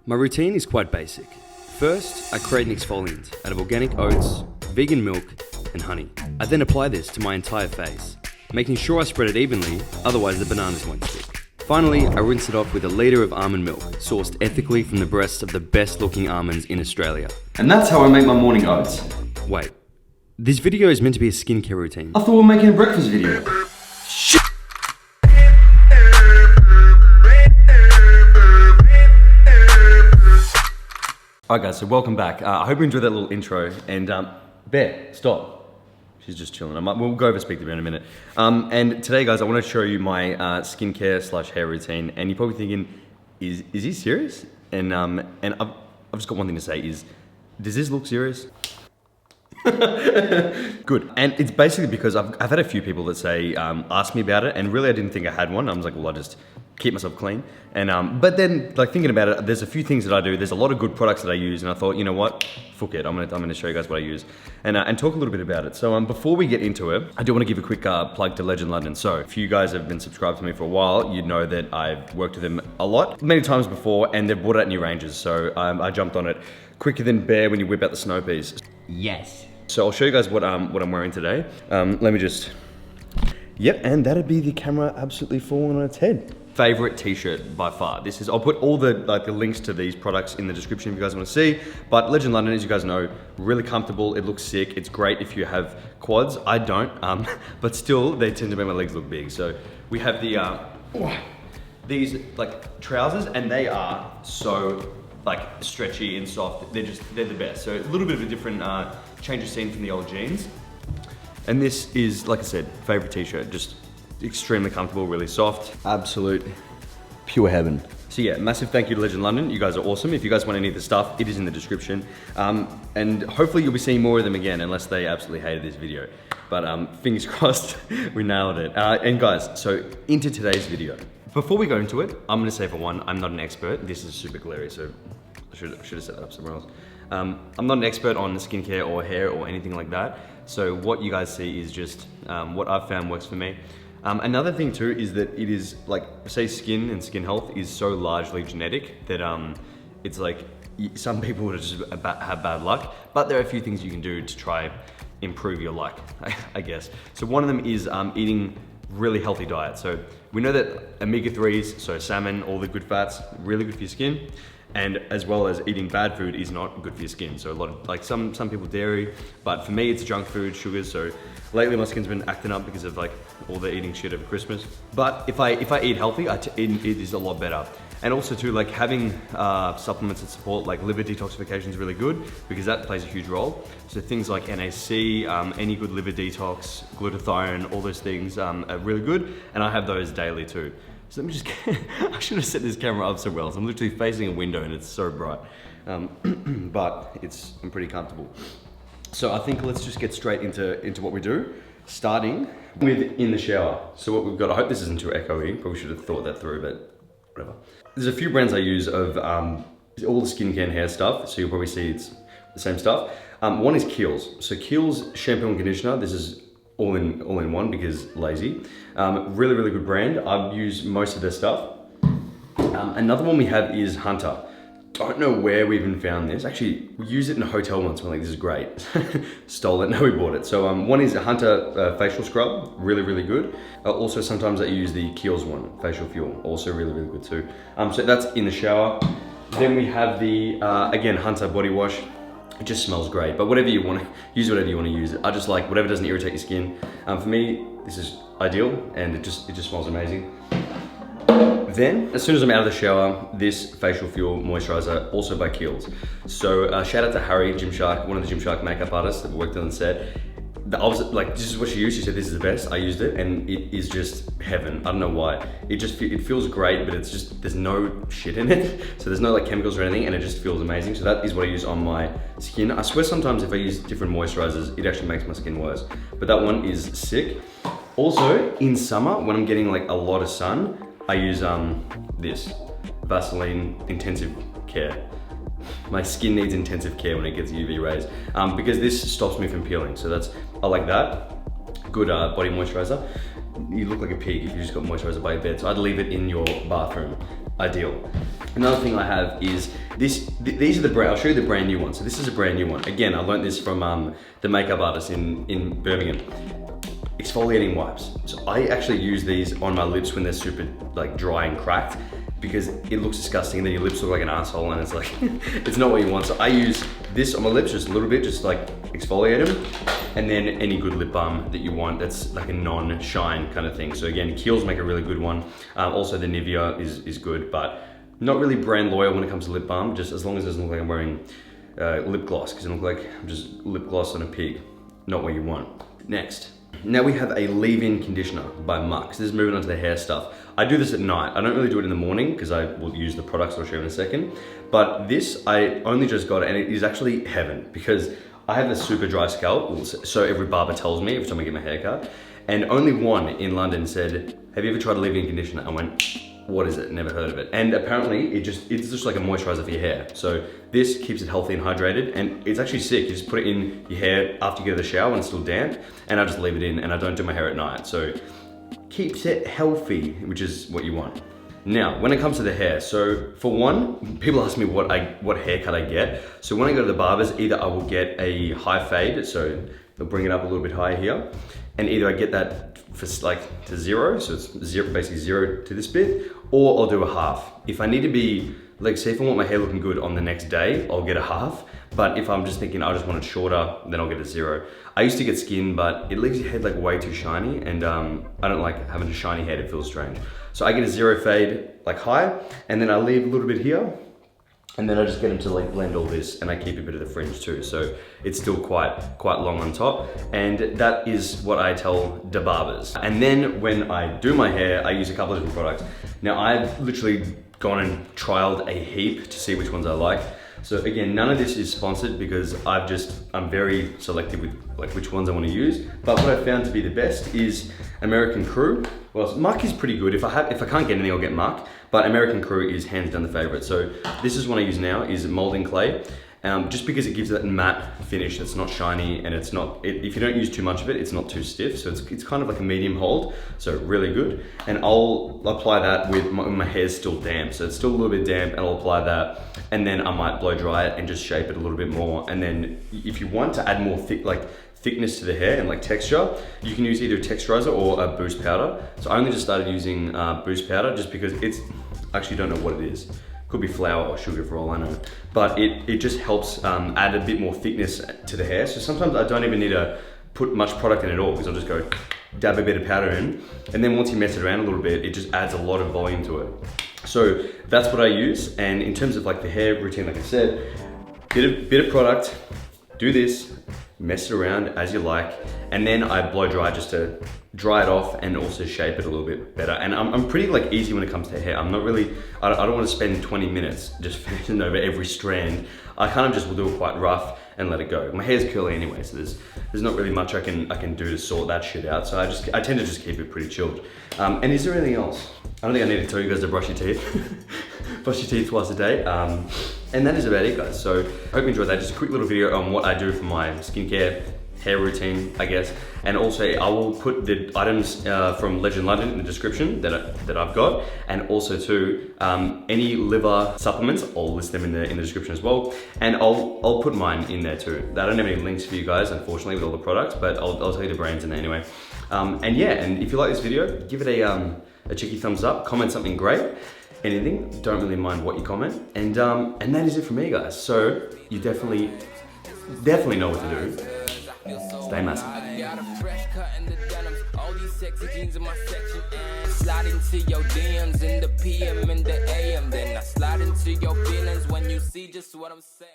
My routine is quite basic. First, I create an exfoliant out of organic oats, vegan milk, and honey. I then apply this to my entire face, making sure I spread it evenly, otherwise the bananas won't stick. Finally, I rinse it off with a litre of almond milk, sourced ethically from the breasts of the best looking almonds in Australia. And that's how I make my morning oats. Wait, this video is meant to be a skincare routine. I thought we were making a breakfast video. Shit! Alright guys, so welcome back. I hope you enjoyed that little intro. And Bear, stop. She's just chilling. We'll go over speak to Bear in a minute. And today guys, I want to show you my skincare / hair routine. And you're probably thinking, is he serious? And I've just got one thing to say is, does this look serious? Good. And it's basically because I've had a few people that say, ask me about it, and really I didn't think I had one. I was like, well, I just keep myself clean. And but then, like, thinking about it, there's a few things that I do. There's a lot of good products that I use, and I thought, you know what, fuck it. I'm gonna show you guys what I use, and talk a little bit about it. So before we get into it, I do want to give a quick plug to Legend London. So if you guys have been subscribed to me for a while, you'd know that I've worked with them a lot, many times before, and they've brought out new ranges. So I jumped on it quicker than Bear when you whip out the snow peas. Yes. So I'll show you guys what I'm wearing today. Let me just, yep, and that'd be the camera absolutely falling on its head. Favorite t-shirt by far. This is, I'll put all the links to these products in the description if you guys want to see. But Legend London, as you guys know, really comfortable. It looks sick. It's great if you have quads. I don't, but still they tend to make my legs look big. So we have the these like trousers, and they are so like stretchy and soft. They're the best. So a little bit of a different change of scene from the old jeans. And this is, like I said, favorite t-shirt. Just extremely comfortable, really soft. Absolute pure heaven. So yeah, massive thank you to Legend London. You guys are awesome. If you guys want any of the stuff, it is in the description. And hopefully you'll be seeing more of them again, unless they absolutely hated this video. But fingers crossed, we nailed it. And guys, so into today's video. Before we go into it, I'm gonna say for one, I'm not an expert. This is super glary, so I should have set that up somewhere else. I'm not an expert on skincare or hair or anything like that. So what you guys see is just what I've found works for me. Another thing too is that it is like, say skin and skin health is so largely genetic that it's like some people would just have bad luck, but there are a few things you can do to try improve your luck, I guess. So one of them is eating really healthy diet. So we know that omega-3s, so salmon, all the good fats, really good for your skin. And as well as eating bad food is not good for your skin. So a lot of, like some people dairy, but for me it's junk food, sugars. So lately my skin's been acting up because of like all the eating shit over Christmas. But if I eat healthy, it is a lot better. And also too, like having supplements that support like liver detoxification is really good because that plays a huge role. So things like NAC, any good liver detox, glutathione, all those things are really good. And I have those daily too. So let me just, I should have set this camera up somewhere else. I'm literally facing a window and it's so bright. But I'm pretty comfortable. So I think let's just get straight into what we do, starting with in the shower. So what we've got, I hope this isn't too echoey, probably should have thought that through, but whatever. There's a few brands I use of all the skincare and hair stuff, so you'll probably see it's the same stuff. One is Kiehl's. So Kiehl's shampoo and conditioner, this is all in one because lazy. Really, really good brand. I've used most of their stuff. Another one we have is Hunter. Don't know where we even found this. Actually, we used it in a hotel once. We're like, this is great. Stole it, no, we bought it. So one is a Hunter facial scrub, really, really good. Also, sometimes I use the Kiehl's one, Facial Fuel, also really, really good too. So that's in the shower. Then we have the, again, Hunter body wash. It just smells great, but whatever you want to use, whatever you want to use it. I just like whatever doesn't irritate your skin. For me, this is ideal, and it just smells amazing. Then, as soon as I'm out of the shower, this facial fuel moisturizer, also by Kiehl's. So shout out to Harry, Gymshark, one of the Gymshark makeup artists that worked on the set. I was like, this is what she used. She said this is the best. I used it, and it is just heaven. I don't know why. It feels great, but it's just, there's no shit in it. So there's no like chemicals or anything, and it just feels amazing. So that is what I use on my skin. I swear sometimes if I use different moisturizers, it actually makes my skin worse. But that one is sick. Also, in summer, when I'm getting like a lot of sun, I use this Vaseline Intensive Care. My skin needs intensive care when it gets UV rays because this stops me from peeling. So I like that. Good body moisturizer. You look like a pig if you just got moisturizer by your bed. So I'd leave it in your bathroom. Ideal. Another thing I have is this. These are the brand. I'll show you the brand new one. So this is a brand new one. Again, I learned this from the makeup artist in Birmingham. Exfoliating wipes. So I actually use these on my lips when they're super like dry and cracked, because it looks disgusting and then your lips look like an asshole and it's like, it's not what you want. So I use this on my lips just a little bit, just like exfoliate them. And then any good lip balm that you want that's like a non-shine kind of thing. So again, Kiehl's make a really good one. Also the Nivea is good, but not really brand loyal when it comes to lip balm, just as long as it doesn't look like I'm wearing lip gloss, because it looks like I'm just lip gloss on a pig. Not what you want. Next. Now we have a leave-in conditioner by Mux. This is moving on to the hair stuff. I do this at night. I don't really do it in the morning because I will use the products I'll show you in a second. But this, I only just got it, and it is actually heaven because I have a super dry scalp, so every barber tells me every time I get my hair cut. And only one in London said, have you ever tried a leave-in conditioner? I went, what is it? Never heard of it. And apparently it's just like a moisturizer for your hair. So this keeps it healthy and hydrated, and it's actually sick. You just put it in your hair after you get out of the shower when it's still damp, and I just leave it in, and I don't do my hair at night. So keeps it healthy, which is what you want. Now, when it comes to the hair, so for one, people ask me what haircut I get. So when I go to the barbers, either I will get a high fade, so they'll bring it up a little bit higher here, and either I get that for like to zero, so it's zero, basically zero to this bit, or I'll do a half. If I need to be, like say if I want my hair looking good on the next day, I'll get a half. But if I'm just thinking I just want it shorter, then I'll get a zero. I used to get skin, but it leaves your head like way too shiny, and I don't like having a shiny head, it feels strange. So I get a zero fade, like high, and then I leave a little bit here, and then I just get them to like blend all this, and I keep a bit of the fringe too. So it's still quite long on top. And that is what I tell the barbers. And then when I do my hair, I use a couple of different products. Now I've literally gone and trialed a heap to see which ones I like. So again, none of this is sponsored because I'm very selective with like which ones I want to use. But what I found to be the best is American Crew. Well, Muck is pretty good. If I can't get anything, I'll get Muck. But American Crew is hands down the favorite. So this is one I use now, is molding clay. Just because it gives that matte finish that's not shiny, and it's not, if you don't use too much of it, it's not too stiff. So it's kind of like a medium hold, so really good. And I'll apply that with my hair's still damp. So it's still a little bit damp, and I'll apply that. And then I might blow dry it and just shape it a little bit more. And then if you want to add more thickness to the hair and like texture, you can use either a texturizer or a boost powder. So I only just started using boost powder just because I actually don't know what it is. Could be flour or sugar for all I know. But it just helps add a bit more thickness to the hair. So sometimes I don't even need to put much product in at all, because I'll just go dab a bit of powder in. And then once you mess it around a little bit, it just adds a lot of volume to it. So that's what I use. And in terms of like the hair routine, like I said, bit of product, do this, mess it around as you like, and then I blow dry just to dry it off and also shape it a little bit better. And I'm pretty like easy when it comes to hair. I'm not really, I don't want to spend 20 minutes just finishing over every strand. I kind of just will do it quite rough and let it go. My hair's curly anyway, so there's not really much I can do to sort that shit out. So I tend to just keep it pretty chilled. And is there anything else? I don't think I need to tell you guys to brush your teeth. Brush your teeth twice a day. And that is about it, guys. So I hope you enjoyed that. Just a quick little video on what I do for my skincare, hair routine, I guess. And also I will put the items from Legend London in the description that I've got. And also too, any liver supplements, I'll list them in the description as well. And I'll put mine in there too. I don't have any links for you guys, unfortunately, with all the products, but I'll tell you the brands in there anyway. And yeah, and if you like this video, give it a cheeky thumbs up, comment something great. Anything, don't really mind what you comment. And that is it for me, guys. So you definitely know what to do. Stay massive. All these sexy jeans in my section, and slide into your DMs in the PM and the AM. Then I slide into your feelings when you see just what I'm saying.